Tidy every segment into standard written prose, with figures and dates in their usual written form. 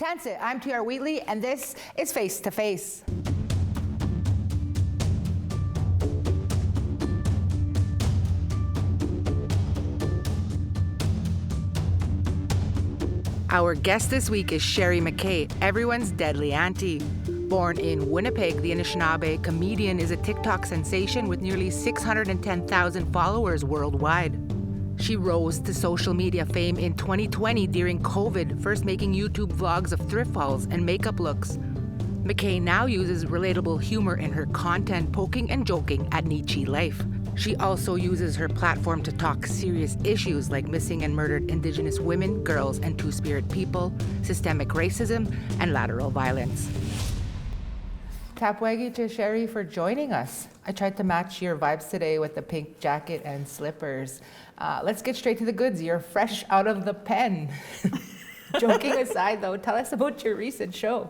Tansit, I'm TR Wheatley, and this is Face to Face. Our guest this week is Sherry McKay, everyone's deadly auntie. Born in Winnipeg, the Anishinaabe comedian is a TikTok sensation with nearly 610,000 followers worldwide. She rose to social media fame in 2020 during COVID, first making YouTube vlogs of thrift hauls and makeup looks. McKay now uses relatable humor in her content, poking and joking at niche life. She also uses her platform to talk serious issues like missing and murdered Indigenous women, girls, and Two-Spirit people, systemic racism, and lateral violence. Tapwagi to Sherry for joining us. I tried to match your vibes today with the pink jacket and slippers. Let's get straight to the goods. You're fresh out of the pen. Joking aside, though, tell us about your recent show.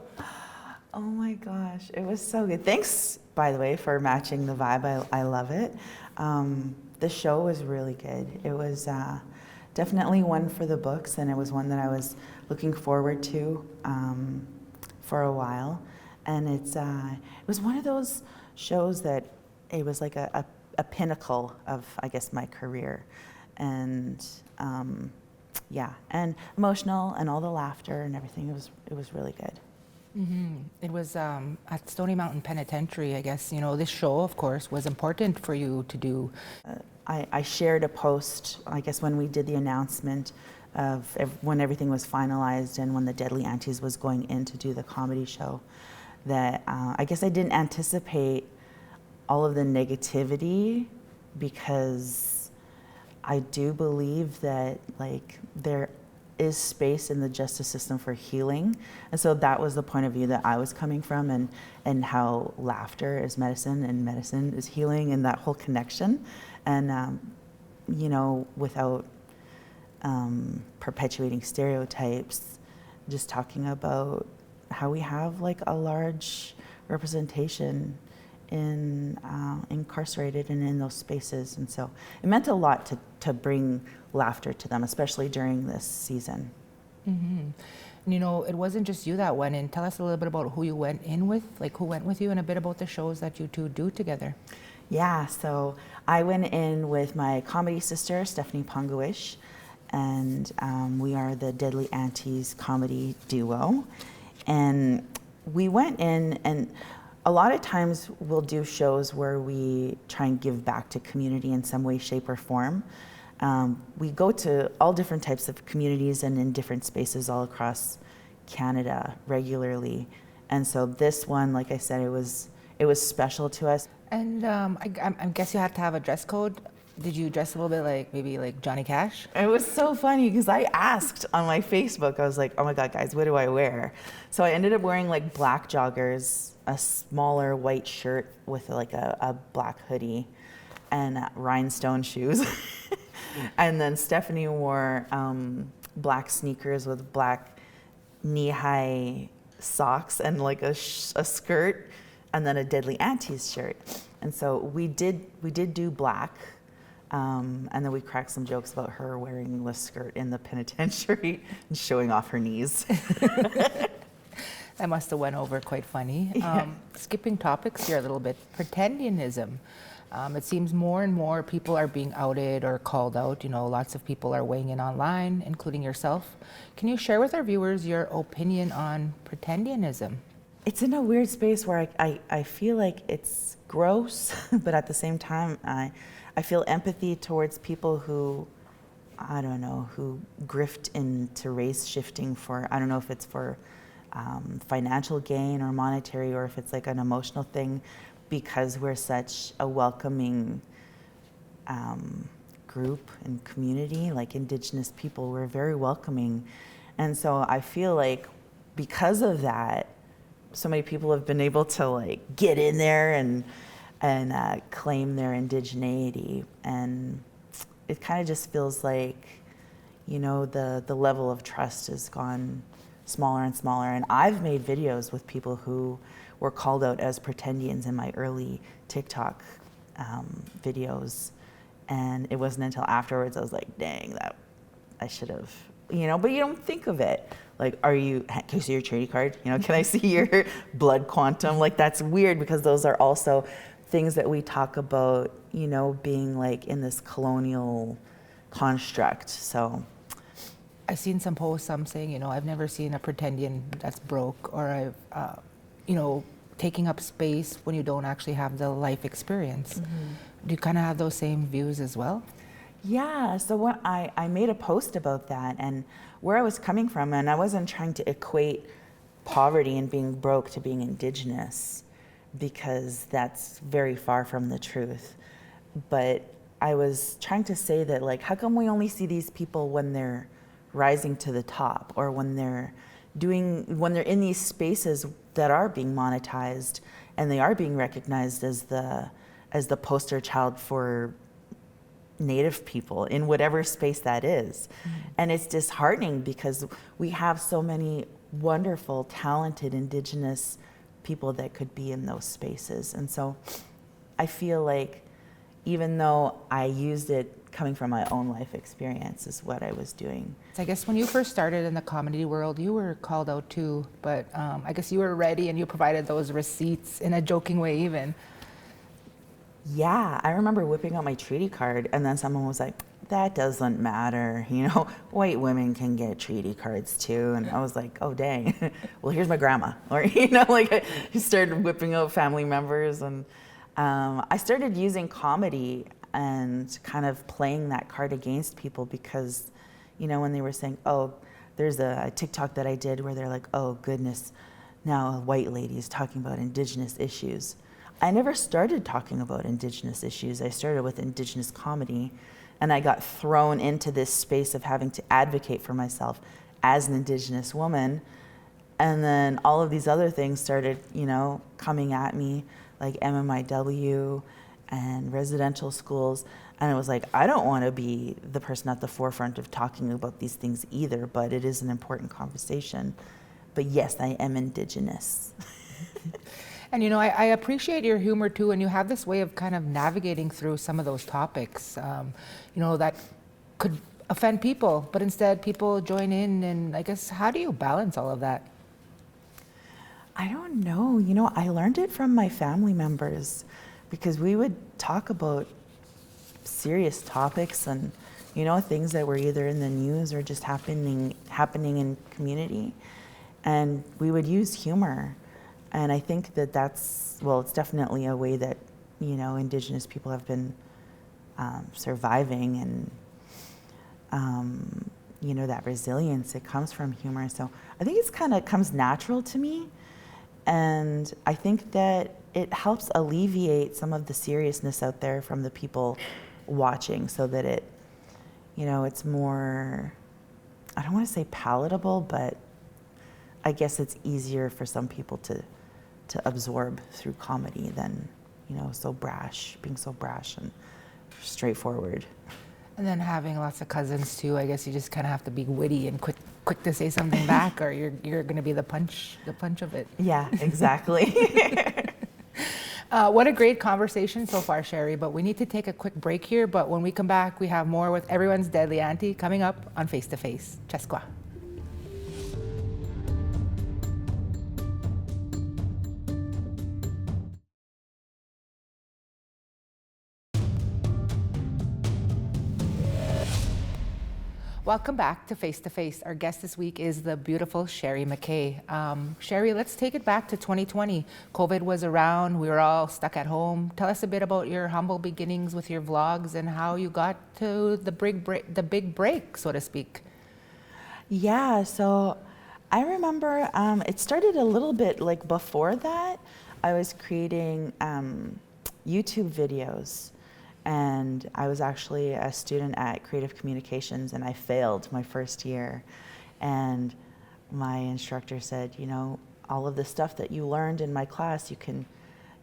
Oh my gosh, it was so good. Thanks, by the way, for matching the vibe. I love it. The show was really good. It was definitely one for the books, and it was one that I was looking forward to for a while. And it was one of those shows that it was like a pinnacle of, I guess, my career. And yeah, and emotional, and all the laughter and everything. It was really good. Mm-hmm. It was at Stony Mountain Penitentiary, I guess. You know, this show, of course, was important for you to do. I shared a post, I guess, when we did the announcement of when everything was finalized and when the Deadly Aunties was going in to do the comedy show, that I guess I didn't anticipate all of the negativity, because I do believe that, like, there is space in the justice system for healing. And so that was the point of view that I was coming from, and how laughter is medicine and medicine is healing, and that whole connection. And, you know, without perpetuating stereotypes, just talking about how we have like a large representation in incarcerated and in those spaces. And so it meant a lot to bring laughter to them, especially during this season. Mm-hmm. And, you know, it wasn't just you that went in. Tell us a little bit about who you went in with, like who went with you, and a bit about the shows that you two do together. Yeah, so I went in with my comedy sister, Stephanie Pongowish, and we are the Deadly Aunties comedy duo. And we went in, and a lot of times we'll do shows where we try and give back to community in some way, shape, or form. We go to all different types of communities and in different spaces all across Canada regularly. And so this one, like I said, it was special to us. And I guess you had to have a dress code. Did you dress a little bit like maybe like Johnny Cash? It was so funny because I asked on my Facebook, I was like, oh my God, guys, what do I wear? So I ended up wearing like black joggers, a smaller white shirt with like a black hoodie, and rhinestone shoes. And then Stephanie wore black sneakers with black knee-high socks and like a skirt, and then a Deadly Aunties shirt. And so we did do black. And then we cracked some jokes about her wearing the skirt in the penitentiary and showing off her knees. That must have went over quite funny. Yeah. Skipping topics here a little bit, pretendianism. It seems more and more people are being outed or called out. You know, lots of people are weighing in online, including yourself. Can you share with our viewers your opinion on pretendianism? It's in a weird space where I feel like it's gross, but at the same time, I feel empathy towards people who, I don't know, who grift into race shifting for, I don't know if it's for financial gain or monetary, or if it's like an emotional thing, because we're such a welcoming group and community, like Indigenous people, we're very welcoming. And so I feel like because of that, so many people have been able to like get in there and claim their indigeneity, and it kind of just feels like, you know, the level of trust has gone smaller and smaller. And I've made videos with people who were called out as pretendians in my early TikTok videos, and it wasn't until afterwards I was like, dang, that I should have, you know. But you don't think of it Like, can I see your trading card? You know, can I see your blood quantum? Like, that's weird because those are also things that we talk about, you know, being like in this colonial construct. So I've seen some posts, some saying, you know, I've never seen a pretendian that's broke, or I've, you know, taking up space when you don't actually have the life experience. Do you kind of have those same views as well? yeah, so what I made a post about that and where I was coming from, and I wasn't trying to equate poverty and being broke to being Indigenous, because that's very far from the truth. But I was trying to say that, like, how come we only see these people when they're rising to the top, or when they're in these spaces that are being monetized and they are being recognized as the poster child for Native people in whatever space that is. And it's disheartening because we have so many wonderful, talented Indigenous people that could be in those spaces. And so I feel like even though I used it coming from my own life experience is what I was doing. So I guess when you first started in the comedy world, you were called out too, but I guess you were ready and you provided those receipts in a joking way even. Yeah, I remember whipping out my treaty card and then someone was like, that doesn't matter, you know, white women can get treaty cards too. And I was like, oh dang, well here's my grandma. Or, you know, like I started whipping out family members, and I started using comedy and kind of playing that card against people because, you know, when they were saying, oh, there's a TikTok that I did where they're like, oh goodness, now a white lady is talking about Indigenous issues. I never started talking about Indigenous issues. I started with Indigenous comedy, and I got thrown into this space of having to advocate for myself as an Indigenous woman. And then all of these other things started, you know, coming at me, like MMIW and residential schools. And it was like, I don't want to be the person at the forefront of talking about these things either, but it is an important conversation. But yes, I am Indigenous. And you know, I appreciate your humor too, and you have this way of kind of navigating through some of those topics, you know, that could offend people, but instead people join in, and I guess, how do you balance all of that? I don't know. You know, I learned it from my family members because we would talk about serious topics and, you know, things that were either in the news or just happening in community. And we would use humor. And I think that it's definitely a way that, you know, Indigenous people have been surviving, and, you know, that resilience, it comes from humor. So I think it's kind of comes natural to me. And I think that it helps alleviate some of the seriousness out there from the people watching, so that it, you know, it's more, I don't want to say palatable, but I guess it's easier for some people to absorb through comedy than, you know, being so brash and straightforward. And then having lots of cousins too, I guess you just kind of have to be witty and quick to say something back, or you're going to be the punch of it. Yeah, exactly. What a great conversation so far, Sherry, but we need to take a quick break here, but when we come back, we have more with everyone's deadly auntie coming up on Face to Face. Cheskwa. Welcome back to Face to Face. Our guest this week is the beautiful Sherry McKay. Sherry, let's take it back to 2020. COVID was around. We were all stuck at home. Tell us a bit about your humble beginnings with your vlogs and how you got to the big break, so to speak. Yeah, so I remember it started a little bit like before that. I was creating YouTube videos. And I was actually a student at Creative Communications, and I failed my first year. And my instructor said, you know, all of the stuff that you learned in my class, you can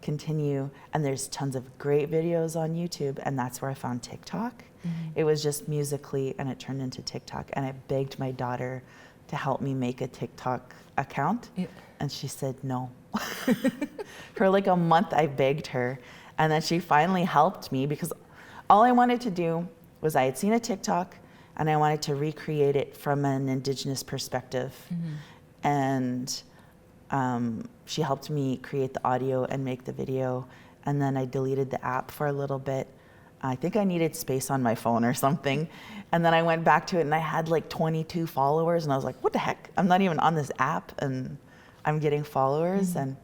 continue. And there's tons of great videos on YouTube, and that's where I found TikTok. Mm-hmm. It was just Musical.ly, and it turned into TikTok. And I begged my daughter to help me make a TikTok account. Yeah. And she said no. For like a month, I begged her. And then she finally helped me because all I wanted to do was, I had seen a TikTok and I wanted to recreate it from an Indigenous perspective. And she helped me create the audio and make the video, and then I deleted the app for a little bit. I think I needed space on my phone or something, and then I went back to it and I had like 22 followers, and I was like, what the heck? I'm not even on this app and I'm getting followers. And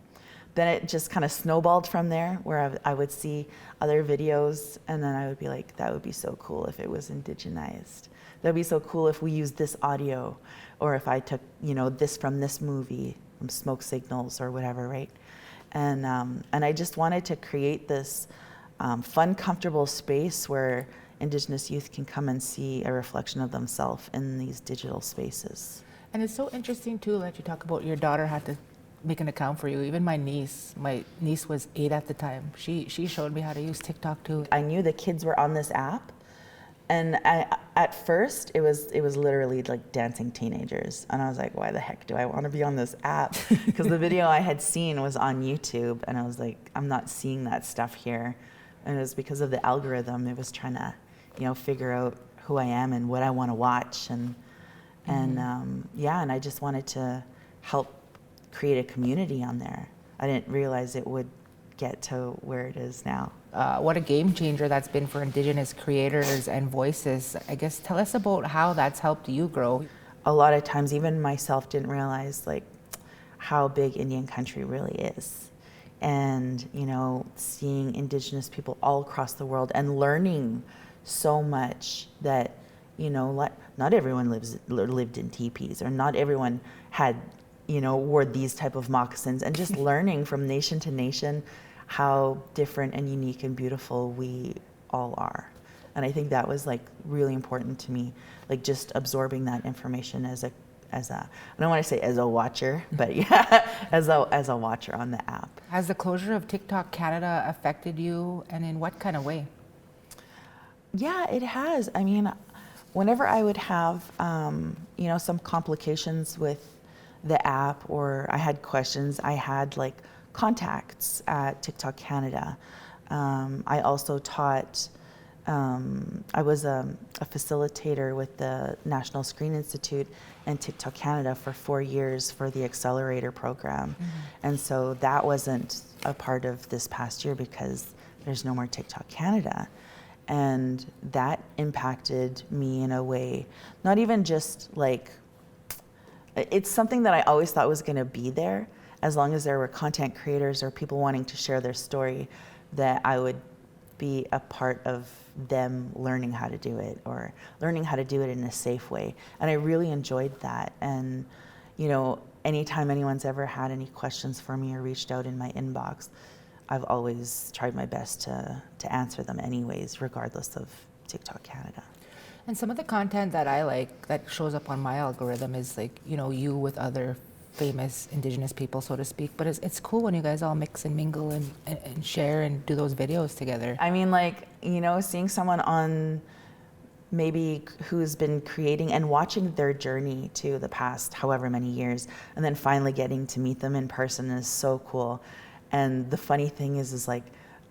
then it just kind of snowballed from there, where I would see other videos, and then I would be like, that would be so cool if it was indigenized. That'd be so cool if we used this audio, or if I took, you know, this from this movie, from Smoke Signals or whatever, right? And I just wanted to create this fun, comfortable space where Indigenous youth can come and see a reflection of themselves in these digital spaces. And it's so interesting too that you talk about your daughter had to make an account for you. Even my niece was 8 at the time. She showed me how to use TikTok too. I knew the kids were on this app, and at first it was literally like dancing teenagers, and I was like, why the heck do I want to be on this app? Because the video I had seen was on YouTube, and I was like, I'm not seeing that stuff here. And it was because of the algorithm. It was trying to, you know, figure out who I am and what I want to watch, and I just wanted to help create a community on there. I didn't realize it would get to where it is now. What a game changer that's been for Indigenous creators and voices. I guess tell us about how that's helped you grow. A lot of times, even myself didn't realize like how big Indian country really is. And, you know, seeing Indigenous people all across the world and learning so much that, you know, not everyone lived in teepees, or not everyone had, you know, wore these type of moccasins, and just learning from nation to nation how different and unique and beautiful we all are. And I think that was like really important to me, like just absorbing that information as a I don't want to say as a watcher, but yeah, as a watcher on the app. Has the closure of TikTok Canada affected you, and in what kind of way? Yeah, it has. I mean, whenever I would have, you know, some complications with the app, or I had questions, I had like contacts at TikTok Canada. I also taught, I was a facilitator with the National Screen Institute and TikTok Canada for 4 years for the accelerator program. And so that wasn't a part of this past year because there's no more TikTok Canada. And that impacted me in a way, not even just like, it's something that I always thought was gonna be there, as long as there were content creators or people wanting to share their story, that I would be a part of them learning how to do it, or learning how to do it in a safe way. And I really enjoyed that. And, you know, anytime anyone's ever had any questions for me or reached out in my inbox, I've always tried my best to answer them anyways, regardless of TikTok Canada. And some of the content that I like that shows up on my algorithm is like, you know, you with other famous Indigenous people, so to speak. But it's cool when you guys all mix and mingle and share and do those videos together. I mean, like, you know, seeing someone on maybe who's been creating and watching their journey to the past however many years, and then finally getting to meet them in person is so cool. And the funny thing is like,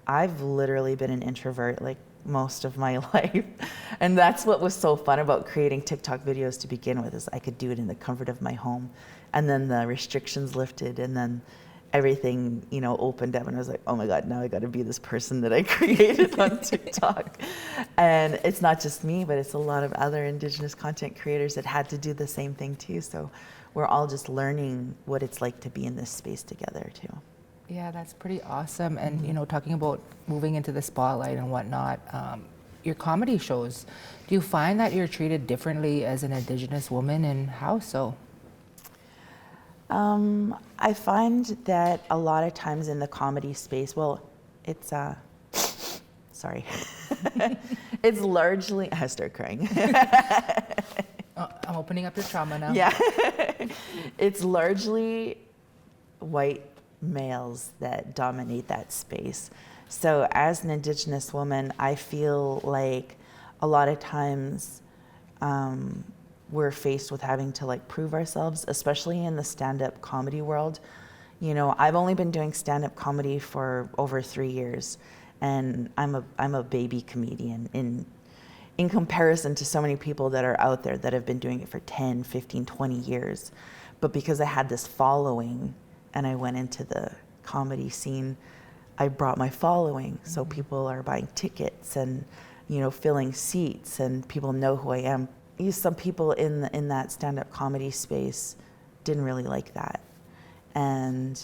I've literally been an introvert like most of my life. And that's what was so fun about creating TikTok videos to begin with, is I could do it in the comfort of my home. And then the restrictions lifted, and then everything, you know, opened up, and I was like, oh my God, now I gotta be this person that I created on TikTok. And it's not just me, but it's a lot of other Indigenous content creators that had to do the same thing too. So we're all just learning what it's like to be in this space together too. Yeah, that's pretty awesome. And, you know, talking about moving into the spotlight and whatnot, your comedy shows, do you find that you're treated differently as an Indigenous woman, and how so? I find that a lot of times in the comedy space, well, it's, sorry, it's largely, I start crying. I'm opening up your trauma now. Yeah, it's largely white males that dominate that space. So as an Indigenous woman, I feel like a lot of times we're faced with having to like prove ourselves, especially in the stand-up comedy world. You know, I've only been doing stand-up comedy for over 3 years, and I'm a baby comedian in comparison to so many people that are out there that have been doing it for 10, 15, 20 years. But because I had this following and I went into the comedy scene, I brought my following. So people are buying tickets and, you know, filling seats, and people know who I am. Some people in that stand-up comedy space didn't really like that, and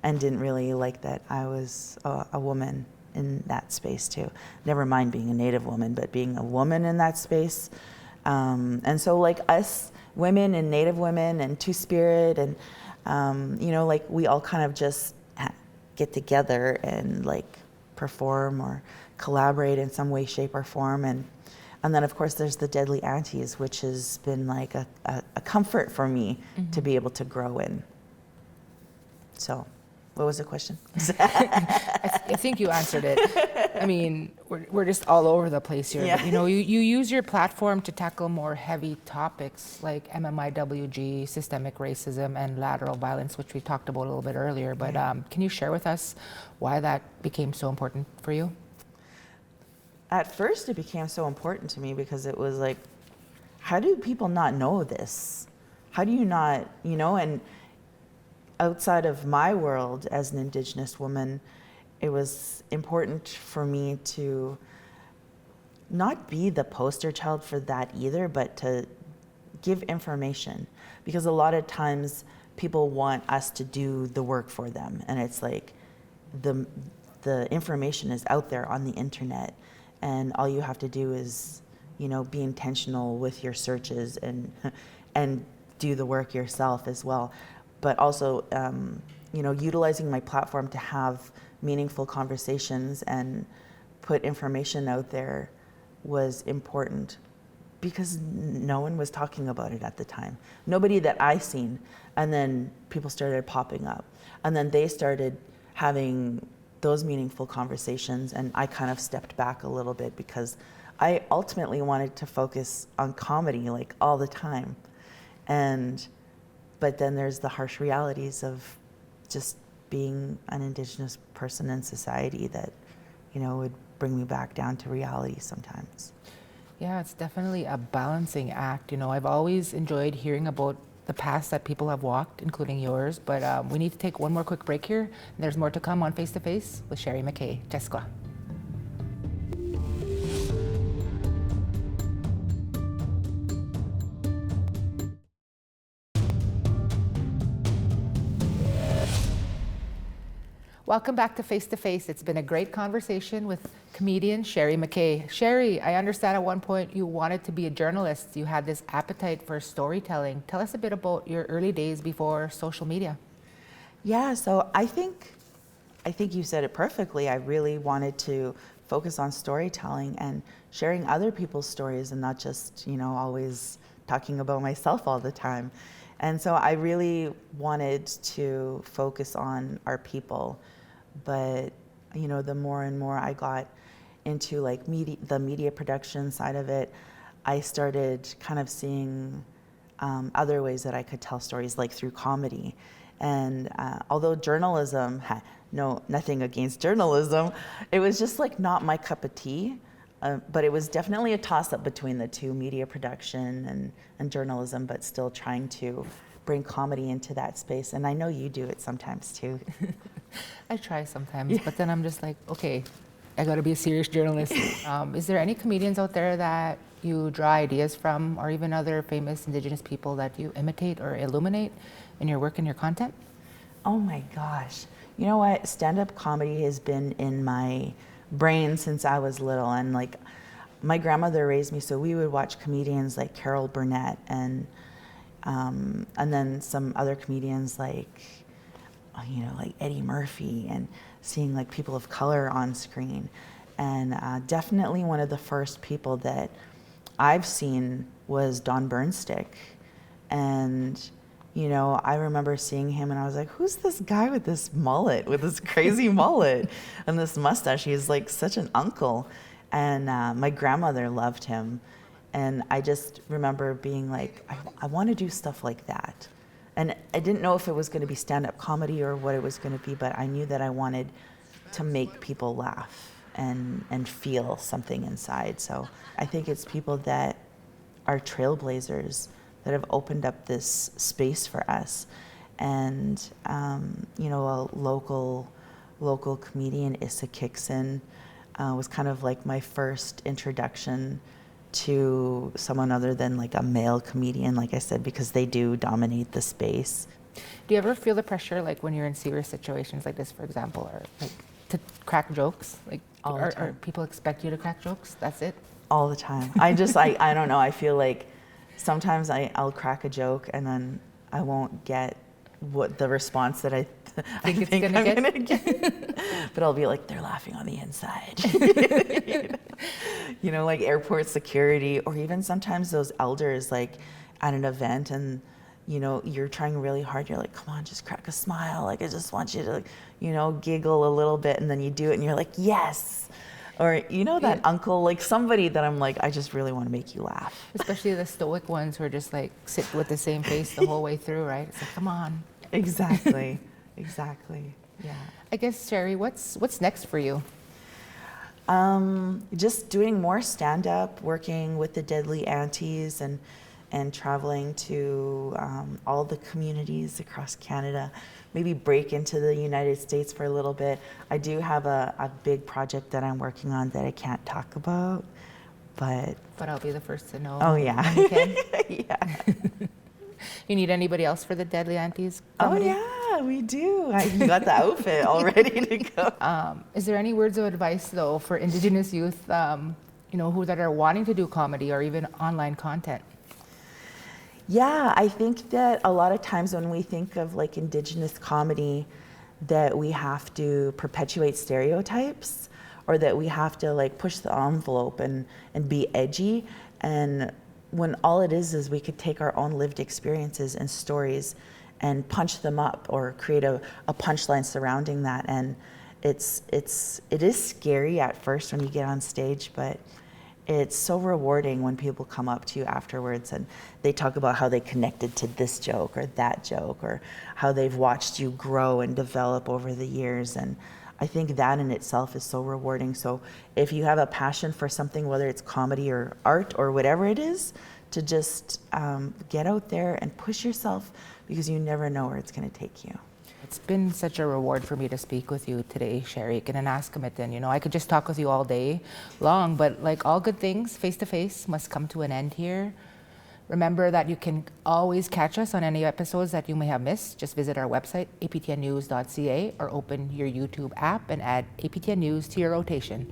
didn't really like that I was a woman in that space too. Never mind being a Native woman, but being a woman in that space. And so like us women and Native women and Two-Spirit and, you know, like we all kind of just get together and like perform or collaborate in some way, shape or form. And then of course there's the Deadly Aunties, which has been like a comfort for me to be able to grow in. So. What was the question? I think you answered it. I mean, we're just all over the place here. Yeah. But, you know, you use your platform to tackle more heavy topics like MMIWG, systemic racism, and lateral violence, which we talked about a little bit earlier. But can you share with us why that became so important for you? At first, it became so important to me because it was like, how do people not know this? How do you not, you know, and outside of my world as an Indigenous woman, it was important for me to not be the poster child for that either, but to give information. Because a lot of times people want us to do the work for them. And it's like the information is out there on the internet, and all you have to do is, you know, be intentional with your searches and do the work yourself as well. But also, you know, utilizing my platform to have meaningful conversations and put information out there was important because no one was talking about it at the time. Nobody that I seen. And then people started popping up. And then they started having those meaningful conversations, and I kind of stepped back a little bit because I ultimately wanted to focus on comedy like all the time. But then there's the harsh realities of just being an Indigenous person in society that, you know, would bring me back down to reality sometimes. Yeah, it's definitely a balancing act. You know, I've always enjoyed hearing about the paths that people have walked, including yours. But we need to take one more quick break here. And there's more to come on Face to Face with Sherry McKay. Jessica. Welcome back to Face to Face. It's been a great conversation with comedian Sherry McKay. Sherry, I understand at one point you wanted to be a journalist. You had this appetite for storytelling. Tell us a bit about your early days before social media. Yeah, so I think you said it perfectly. I really wanted to focus on storytelling and sharing other people's stories and not just, you know, always talking about myself all the time. And so I really wanted to focus on our people. But, you know, the more and more I got into like the media production side of it, I started kind of seeing other ways that I could tell stories, like through comedy. And although journalism, nothing against journalism, it was just like not my cup of tea. But it was definitely a toss-up between the two, media production and journalism, but still trying to bring comedy into that space. And I know you do it sometimes too. I try sometimes, but then I'm just like, okay, I gotta be a serious journalist. Is there any comedians out there that you draw ideas from, or even other famous Indigenous people that you imitate or illuminate in your work and your content? Oh my gosh. You know what? Stand-up comedy has been in my brain since I was little, and like my grandmother raised me, so we would watch comedians like Carol Burnett and then some other comedians like, you know, like Eddie Murphy, and seeing like people of color on screen. And definitely one of the first people that I've seen was Don Burnstick. And, you know, I remember seeing him and I was like, who's this guy with this mullet, with this crazy mullet and this mustache? He's like such an uncle. And my grandmother loved him. And I just remember being like, I want to do stuff like that. And I didn't know if it was going to be stand-up comedy or what it was going to be, but I knew that I wanted to make people laugh. and feel something inside. So I think it's people that are trailblazers that have opened up this space for us. And you know, a local comedian, Issa Kixon, was kind of like my first introduction to someone other than like a male comedian, like I said, because they do dominate the space. Do you ever feel the pressure, like when you're in serious situations like this, for example, or like to crack jokes? Like, are people expect you to crack jokes? That's it? All the time. I don't know. I feel like sometimes I'll crack a joke and then I won't get what the response that I think I'm gonna get. But I'll be like, they're laughing on the inside. You know, like airport security, or even sometimes those elders, like at an event, and you know, you're trying really hard. You're like, come on, just crack a smile. Like, I just want you to, you know, giggle a little bit, and then you do it, and you're like, yes. Or, you know, that uncle, like somebody that I'm like, I just really want to make you laugh. Especially the stoic ones who are just like sit with the same face the whole way through, right? It's like, come on. Exactly. Exactly. Yeah. I guess, Sherry, what's next for you? Just doing more stand-up, working with the Deadly Aunties, and traveling to all the communities across Canada. Maybe break into the United States for a little bit. I do have a big project that I'm working on that I can't talk about, but I'll be the first to know. Oh yeah. You can. Yeah. You need anybody else for the Deadly Aunties? Oh yeah, we do. You got the outfit all ready to go. Is there any words of advice though for Indigenous youth, you know, who that are wanting to do comedy or even online content? Yeah, I think that a lot of times when we think of like Indigenous comedy, that we have to perpetuate stereotypes, or that we have to like push the envelope and be edgy. And when all it is we could take our own lived experiences and stories and punch them up, or create a punchline surrounding that. And it is scary at first when you get on stage, but it's so rewarding when people come up to you afterwards and they talk about how they connected to this joke or that joke, or how they've watched you grow and develop over the years. And I think that in itself is so rewarding. So if you have a passion for something, whether it's comedy or art or whatever it is, to just get out there and push yourself, because you never know where it's going to take you. It's been such a reward for me to speak with you today, Sherry. Kinanaskamitin. You know, I could just talk with you all day long, but like all good things, face to face must come to an end here. Remember that you can always catch us on any episodes that you may have missed. Just visit our website, aptnnews.ca, or open your YouTube app and add APTN News to your rotation.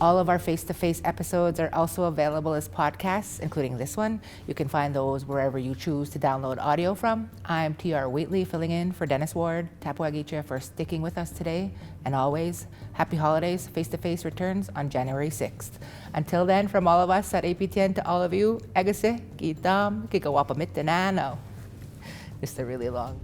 All of our face-to-face episodes are also available as podcasts, including this one. You can find those wherever you choose to download audio from. I'm TR Waitley, filling in for Dennis Ward. Tapuagicha for sticking with us today. And always, happy holidays. Face-to-face returns on January 6th. Until then, from all of us at APTN to all of you, Egase, Kitam, Kikawapamit Tanano. Just a really long